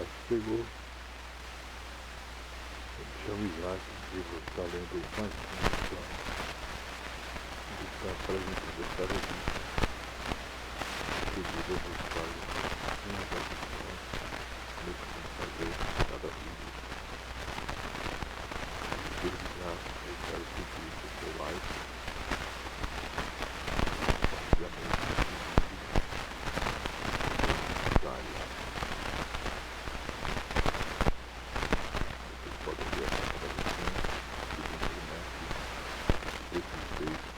Isaac pegou. Ele chama Isaac e você está lendo mais uma lição. Ele está apresentando a cada dia. Devido aos resultados, uma das lições, como que vamos fazer cada vídeo. Desde já, eu quero pedir o seu like, compartilhamento desse vídeo, comentário. Vocês podem ver a capa da lição, segundo o mestre, desses textos,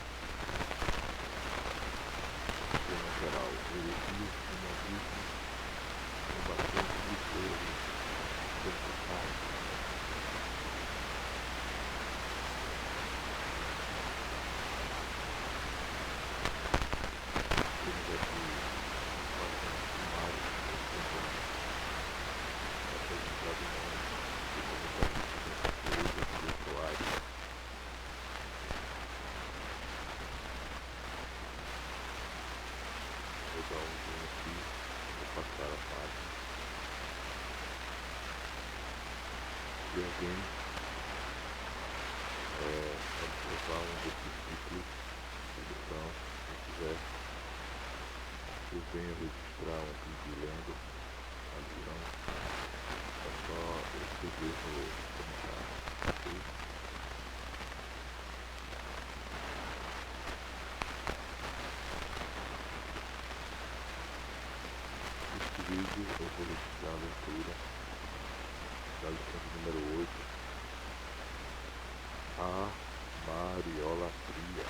tema geral, heresias, humanismo, combatente de Deus, vertical. Temos aqui informações sumárias apresentado o nome do comentarista Teresa de Soares. Vou dar um zoom aqui, vou passar a página. Se alguém observar um desses títulos de lição, se quiser, eu venho registrar um vídeo lendo a lição, é só escrever no comentário, ok? Neste vídeo eu vou registrar a leitura da lição de número 8, a Mariolatria.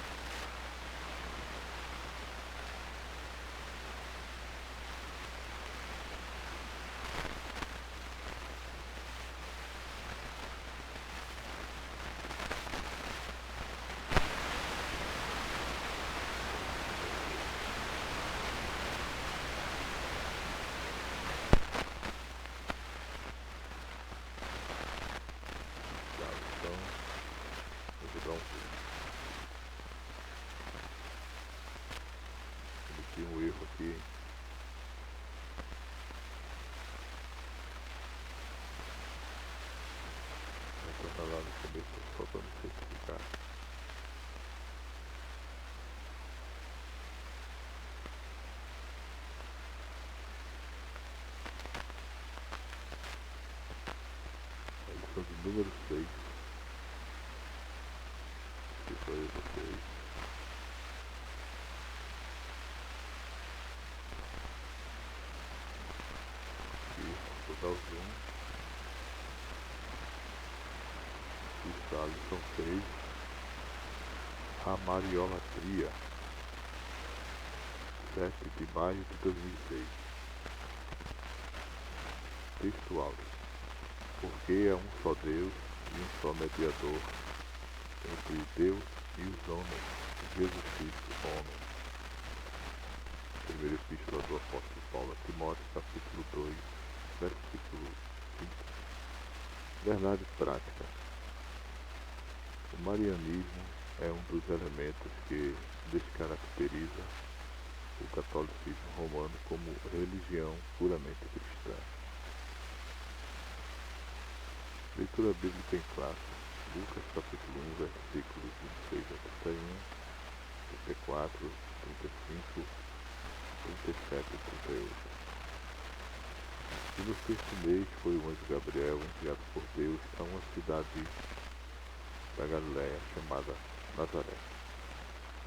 Então, eu vou dar um zoom. Cometi um erro aqui. Vou botar lá no começo só para me certificar. A lição de número 6. Que foi vocês. Aqui, vou dar o zoom. Está a lição 6. A Mariolatria. 7 de maio de 2006. Texto áudio. Porque é um só Deus e um só mediador entre Deus e os homens, Jesus Cristo, homem. Primeira epístola do apóstolo Paulo a Timóteo, capítulo 2, versículo 5. Verdade prática. O marianismo é um dos elementos que descaracteriza o catolicismo romano como religião puramente cristã. Leitura bíblica em classe. Lucas capítulo 1, versículos 26 a 31, 34, 35, 37 e 38. E no sexto mês foi o anjo Gabriel enviado por Deus a uma cidade da Galiléia chamada Nazaré,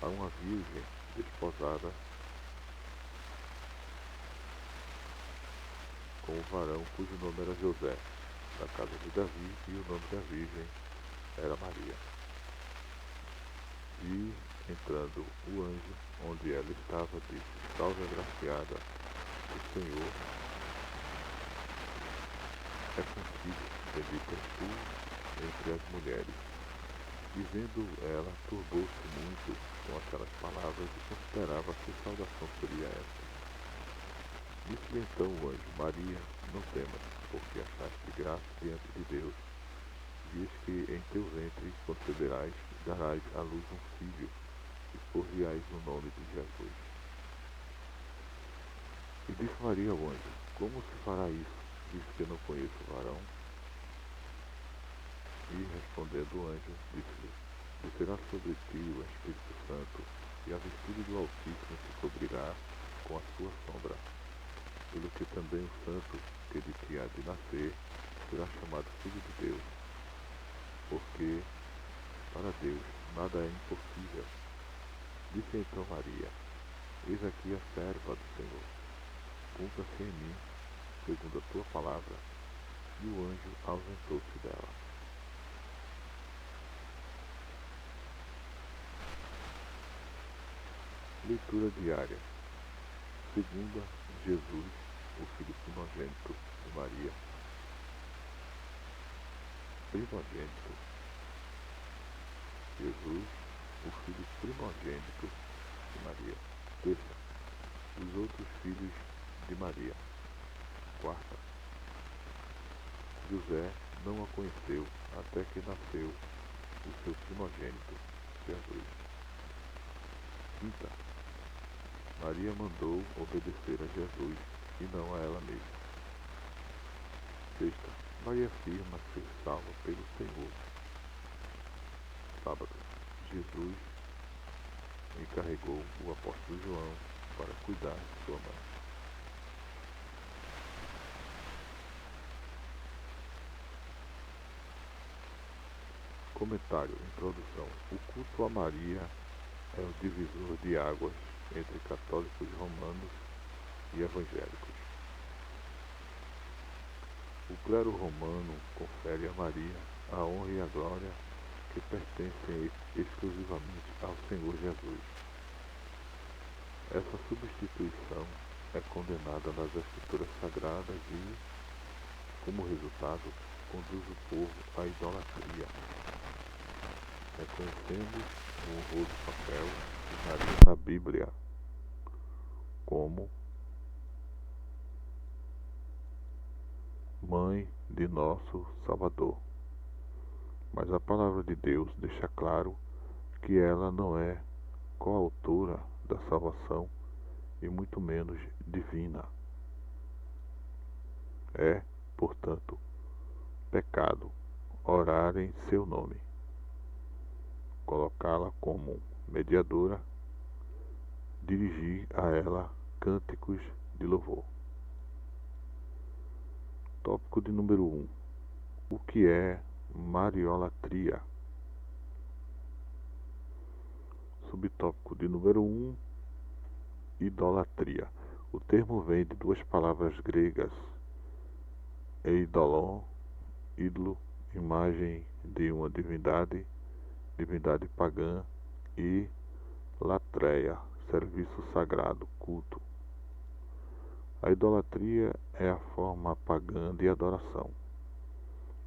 a uma virgem desposada com um varão cujo nome era José, da casa de Davi, e o nome da virgem era Maria. E, entrando o anjo, onde ela estava, disse: Salve, agraciada, o Senhor é contigo, bendita és tu entre as mulheres. E vendo ela, turbou-se muito com aquelas palavras e considerava que saudação seria essa. Disse-lhe então o anjo: Maria, não temas, porque achaste graça diante de Deus. E eis que em teu ventre conceberás e darás à luz um filho, e por-lhe-ás o nome de Jesus. E disse Maria ao anjo: Como se fará isso, Diz que não conheço o varão. E respondendo o anjo, disse-lhe: descerá sobre ti o Espírito Santo, e a virtude do Altíssimo te cobrirá com a sua sombra. Pelo que também o santo que de ti há de nascer será chamado Filho de Deus, porque para Deus nada é impossível. Disse então Maria: eis aqui a serva do Senhor, cumpra-se em mim segundo a tua palavra. E o anjo ausentou-se dela. Leitura diária. Segunda, Jesus, o Filho primogênito de Maria. Primogênito. Jesus, o Filho primogênito de Maria. Terça, os outros filhos de Maria. Quarta, José não a conheceu até que nasceu o seu primogênito, Jesus. Quinta, Maria mandou obedecer a Jesus e não a ela mesma. Sexta, Maria afirma ser salva pelo Senhor. Sábado, Jesus encarregou o apóstolo João para cuidar de sua mãe. Comentário, introdução. O culto a Maria é o divisor de águas entre católicos romanos e evangélicos. O clero romano confere a Maria a honra e a glória que pertencem exclusivamente ao Senhor Jesus. Essa substituição é condenada nas Escrituras Sagradas e, como resultado, conduz o povo à idolatria, reconhecendo o honroso papel de Maria na Bíblia como Mãe de nosso Salvador. Mas a palavra de Deus deixa claro que ela não é coautora da salvação e muito menos divina. É, portanto, pecado orar em seu nome, colocá-la como mediadora, dirigir a ela cânticos de louvor. Tópico de número 1. O que é Mariolatria? Subtópico de número 1. Idolatria. O termo vem de duas palavras gregas: eidolon, ídolo, imagem de uma divindade, divindade pagã, e latreia, serviço sagrado, culto. A idolatria é a forma pagã de adoração.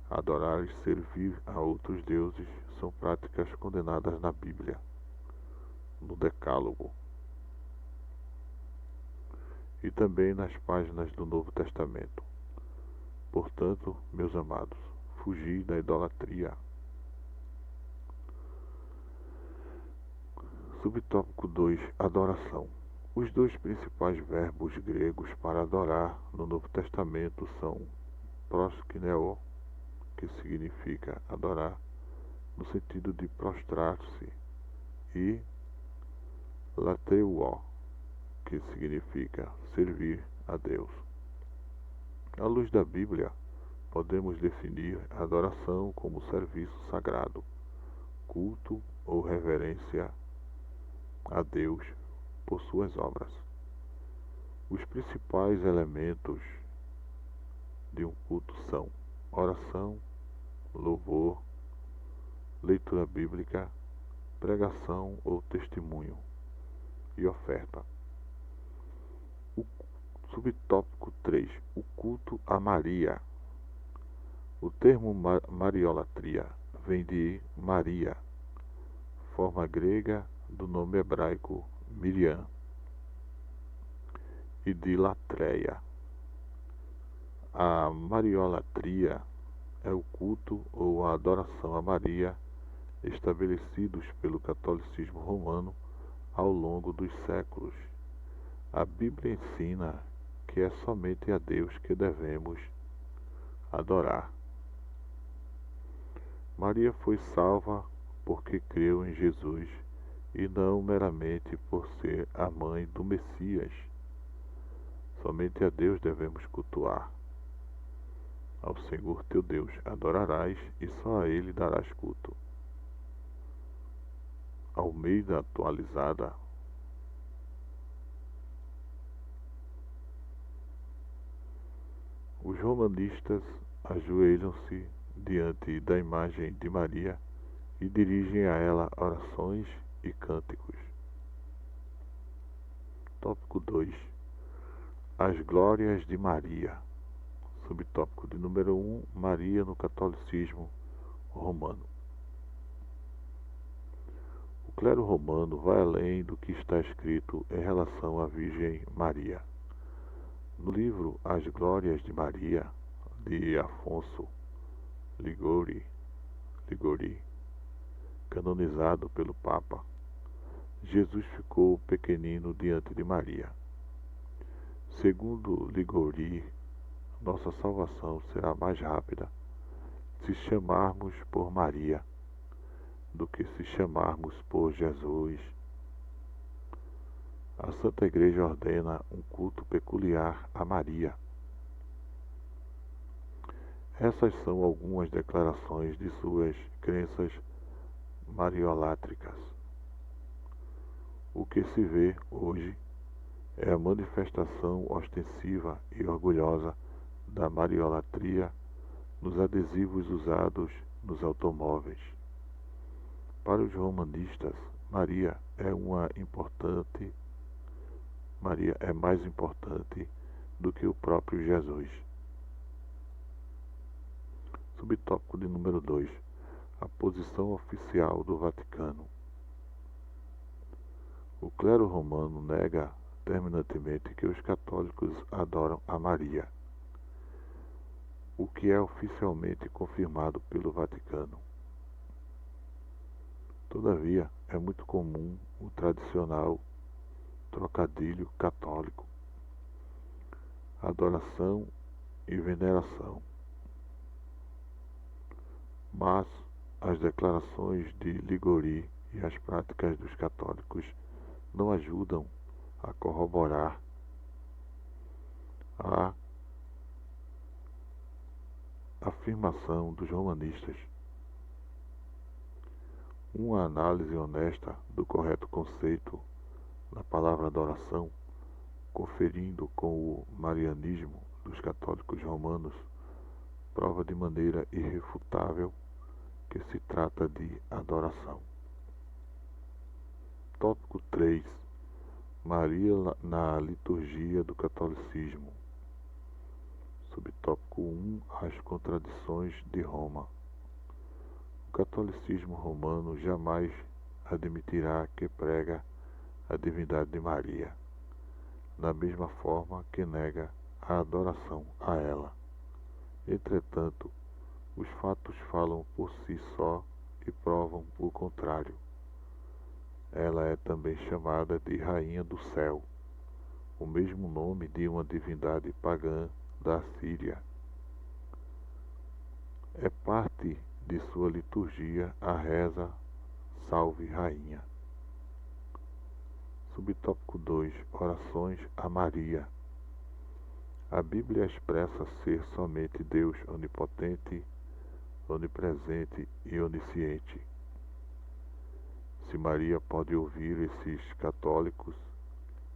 Adorar e servir a outros deuses são práticas condenadas na Bíblia, no Decálogo, e também nas páginas do Novo Testamento. Portanto, meus amados, fugi da idolatria. Subtópico 2. Adoração. Os dois principais verbos gregos para adorar no Novo Testamento são proskuneo, que significa adorar, no sentido de prostrar-se, e lateuo, que significa servir a Deus. À luz da Bíblia, podemos definir a adoração como serviço sagrado, culto ou reverência a Deus por suas obras. Os principais elementos de um culto são oração, louvor, leitura bíblica, pregação ou testemunho e oferta. O subtópico 3. O culto a Maria. O termo mariolatria vem de Maria, forma grega do nome hebraico Miriam, e de latreia. A mariolatria é o culto ou a adoração a Maria estabelecidos pelo catolicismo romano ao longo dos séculos. A Bíblia ensina que é somente a Deus que devemos adorar. Maria foi salva porque creu em Jesus e não meramente por ser a mãe do Messias. Somente a Deus devemos cultuar. Ao Senhor teu Deus adorarás e só a Ele darás culto. Almeida atualizada. Os romanistas ajoelham-se diante da imagem de Maria e dirigem a ela orações e cânticos. Tópico 2. As glórias de Maria. Subtópico de número 1. Maria no catolicismo romano. O clero romano vai além do que está escrito em relação à Virgem Maria. No livro As Glórias de Maria, de Afonso Ligori, canonizado pelo Papa, Jesus ficou pequenino diante de Maria. Segundo Ligori, nossa salvação será mais rápida se chamarmos por Maria do que se chamarmos por Jesus. A Santa Igreja ordena um culto peculiar a Maria. Essas são algumas declarações de suas crenças mariolátricas. O que se vê hoje é a manifestação ostensiva e orgulhosa da mariolatria nos adesivos usados nos automóveis. Para os romanistas, Maria é mais importante do que o próprio Jesus. Subtópico de número 2. A posição oficial do Vaticano. O clero romano nega terminantemente que os católicos adoram a Maria, o que é oficialmente confirmado pelo Vaticano. Todavia, é muito comum o tradicional trocadilho católico, adoração e veneração. Mas as declarações de Ligori e as práticas dos católicos não ajudam a corroborar a afirmação dos romanistas. Uma análise honesta do correto conceito da palavra adoração, conferindo com o marianismo dos católicos romanos, prova de maneira irrefutável que se trata de adoração. Tópico 3. Maria na liturgia do catolicismo. Subtópico 1. As contradições de Roma. O catolicismo romano jamais admitirá que prega a divindade de Maria, da mesma forma que nega a adoração a ela. Entretanto, os fatos falam por si só e provam o contrário. Ela é também chamada de Rainha do Céu, o mesmo nome de uma divindade pagã da Síria. É parte de sua liturgia a reza Salve Rainha. Subtópico 2. Orações a Maria. A Bíblia expressa ser somente Deus onipotente, onipresente e onisciente. Se Maria pode ouvir esses católicos,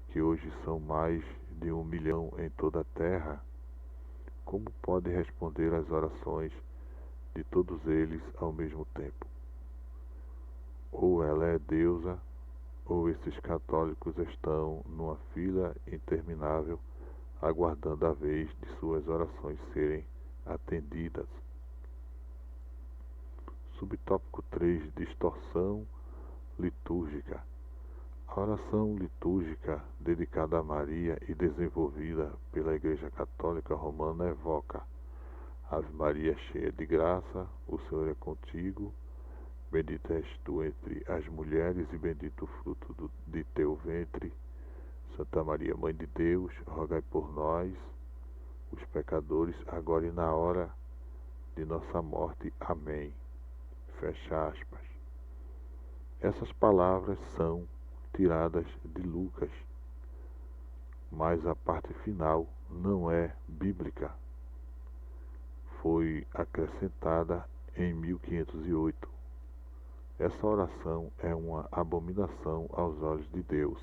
que hoje são mais de 1 milhão em toda a terra, como pode responder às orações de todos eles ao mesmo tempo? Ou ela é deusa, ou esses católicos estão numa fila interminável, aguardando a vez de suas orações serem atendidas. Subtópico 3. Distorção litúrgica. A oração litúrgica dedicada a Maria e desenvolvida pela Igreja Católica Romana evoca: Ave Maria, cheia de graça, o Senhor é contigo, bendita és tu entre as mulheres e bendito o fruto de teu ventre. Santa Maria, Mãe de Deus, rogai por nós, os pecadores, agora e na hora de nossa morte. Amém. Fecha aspas. Essas palavras são tiradas de Lucas, mas a parte final não é bíblica. Foi acrescentada em 1508. Essa oração é uma abominação aos olhos de Deus,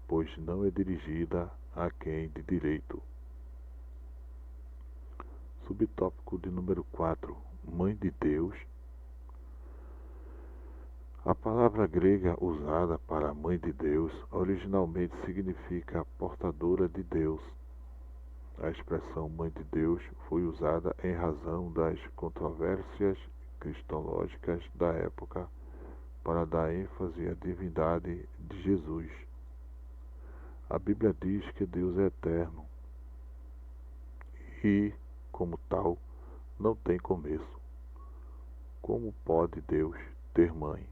pois não é dirigida a quem de direito. Subtópico de número 4. Mãe de Deus. A palavra grega usada para Mãe de Deus originalmente significa portadora de Deus. A expressão Mãe de Deus foi usada em razão das controvérsias cristológicas da época para dar ênfase à divindade de Jesus. A Bíblia diz que Deus é eterno e, como tal, não tem começo. Como pode Deus ter mãe?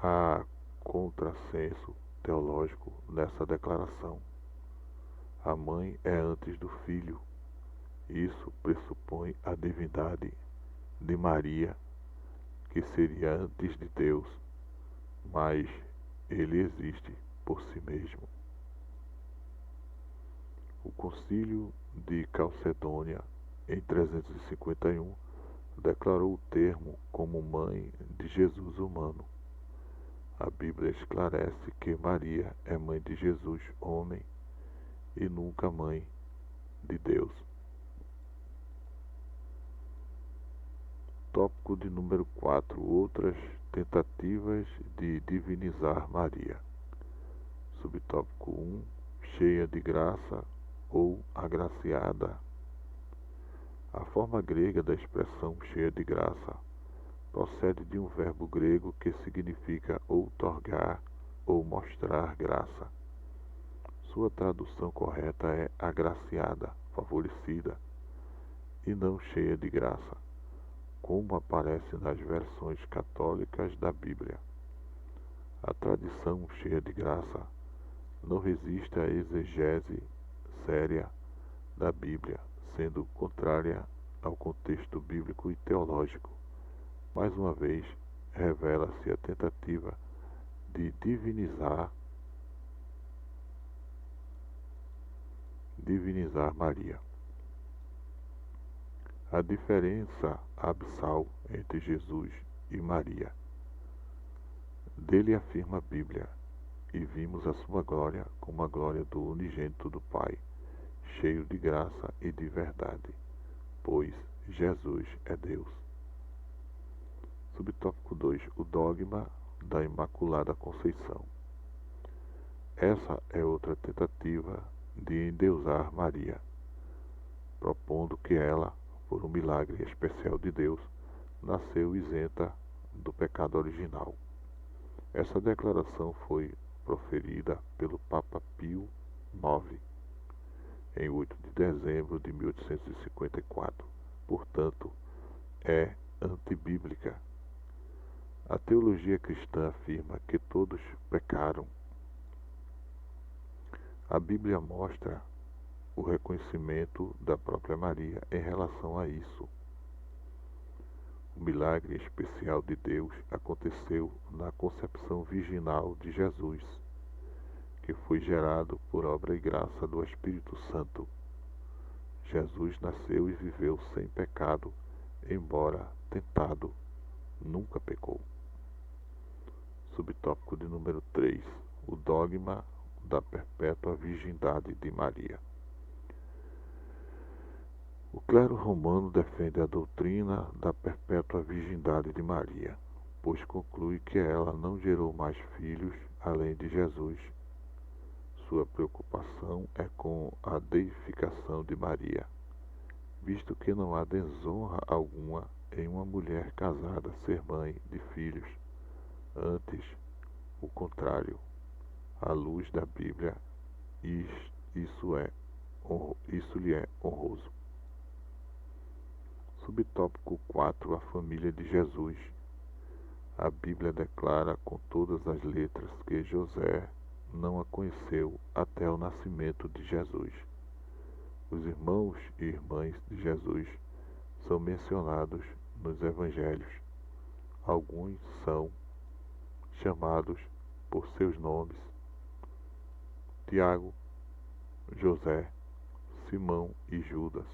Há contrassenso teológico nessa declaração. A mãe é antes do filho. Isso pressupõe a divindade de Maria, que seria antes de Deus, mas ele existe por si mesmo. O Concílio de Calcedônia, em 351, declarou o termo como mãe de Jesus humano. A Bíblia esclarece que Maria é mãe de Jesus, homem, e nunca mãe de Deus. Tópico de número 4. Outras tentativas de divinizar Maria. Subtópico 1. Cheia de graça ou agraciada. A forma grega da expressão cheia de graça procede de um verbo grego que significa outorgar ou mostrar graça. Sua tradução correta é agraciada, favorecida, e não cheia de graça, como aparece nas versões católicas da Bíblia. A tradição cheia de graça não resiste à exegese séria da Bíblia, sendo contrária ao contexto bíblico e teológico. Mais uma vez, revela-se a tentativa de divinizar Maria. A diferença abissal entre Jesus e Maria. Dele afirma a Bíblia: e vimos a sua glória como a glória do unigênito do Pai, cheio de graça e de verdade, pois Jesus é Deus. Subtópico 2. O dogma da Imaculada Conceição. Essa é outra tentativa de endeusar Maria, propondo que ela, por um milagre especial de Deus, nasceu isenta do pecado original. Essa declaração foi proferida pelo Papa Pio IX em 8 de dezembro de 1854. Portanto, é antibíblica. A teologia cristã afirma que todos pecaram. A Bíblia mostra o reconhecimento da própria Maria em relação a isso. O milagre especial de Deus aconteceu na concepção virginal de Jesus, que foi gerado por obra e graça do Espírito Santo. Jesus nasceu e viveu sem pecado, embora tentado, nunca pecou. Subtópico de número 3. O dogma da perpétua virgindade de Maria. O clero romano defende a doutrina da perpétua virgindade de Maria, pois conclui que ela não gerou mais filhos além de Jesus. Sua preocupação é com a deificação de Maria, visto que não há desonra alguma em uma mulher casada ser mãe de filhos. Antes, o contrário, à luz da Bíblia, isso lhe é honroso. Subtópico 4. A família de Jesus. A Bíblia declara com todas as letras que José não a conheceu até o nascimento de Jesus. Os irmãos e irmãs de Jesus são mencionados nos evangelhos. Alguns são chamados por seus nomes: Tiago, José, Simão e Judas.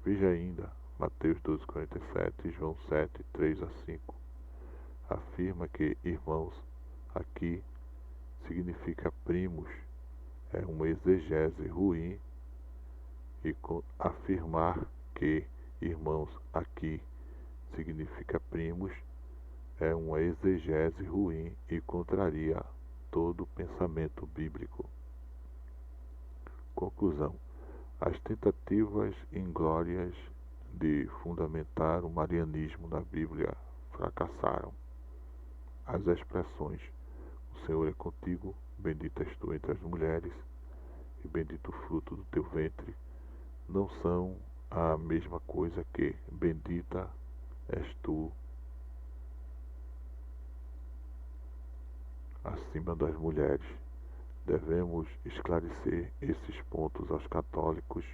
Veja ainda Mateus 12:47 e João 7:3-5. Afirma que irmãos aqui significa primos. É uma exegese ruim, e afirmar que irmãos aqui significa primos é uma exegese ruim e contraria todo o pensamento bíblico. Conclusão: as tentativas inglórias de fundamentar o marianismo na Bíblia fracassaram. As expressões "O Senhor é contigo, bendita és tu entre as mulheres, e bendito o fruto do teu ventre" não são a mesma coisa que "bendita és tu acima das mulheres". Devemos esclarecer esses pontos aos católicos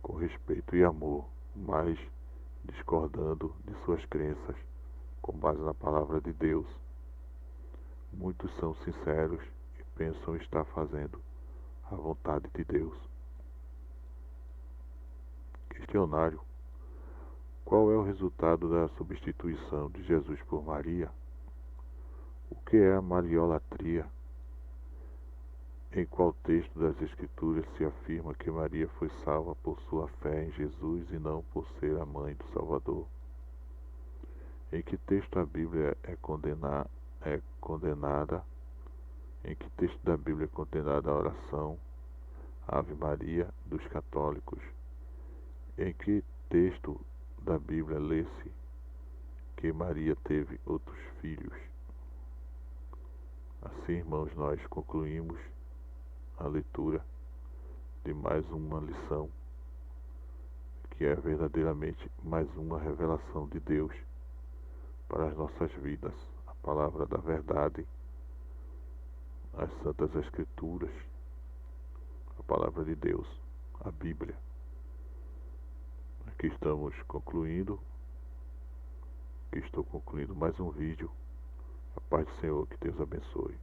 com respeito e amor, mas discordando de suas crenças com base na palavra de Deus. Muitos são sinceros e pensam estar fazendo a vontade de Deus. Questionário: qual é o resultado da substituição de Jesus por Maria? O que é a mariolatria? Em qual texto das Escrituras se afirma que Maria foi salva por sua fé em Jesus e não por ser a mãe do Salvador? Em que texto a Bíblia é condenada? Em que texto da Bíblia é condenada a oração Ave Maria dos católicos? Em que texto da Bíblia lê-se que Maria teve outros filhos? Assim, irmãos, nós concluímos a leitura de mais uma lição, que é verdadeiramente mais uma revelação de Deus para as nossas vidas. A palavra da verdade, as Santas Escrituras, a palavra de Deus, a Bíblia. Aqui estou concluindo mais um vídeo. A paz do Senhor, que Deus abençoe.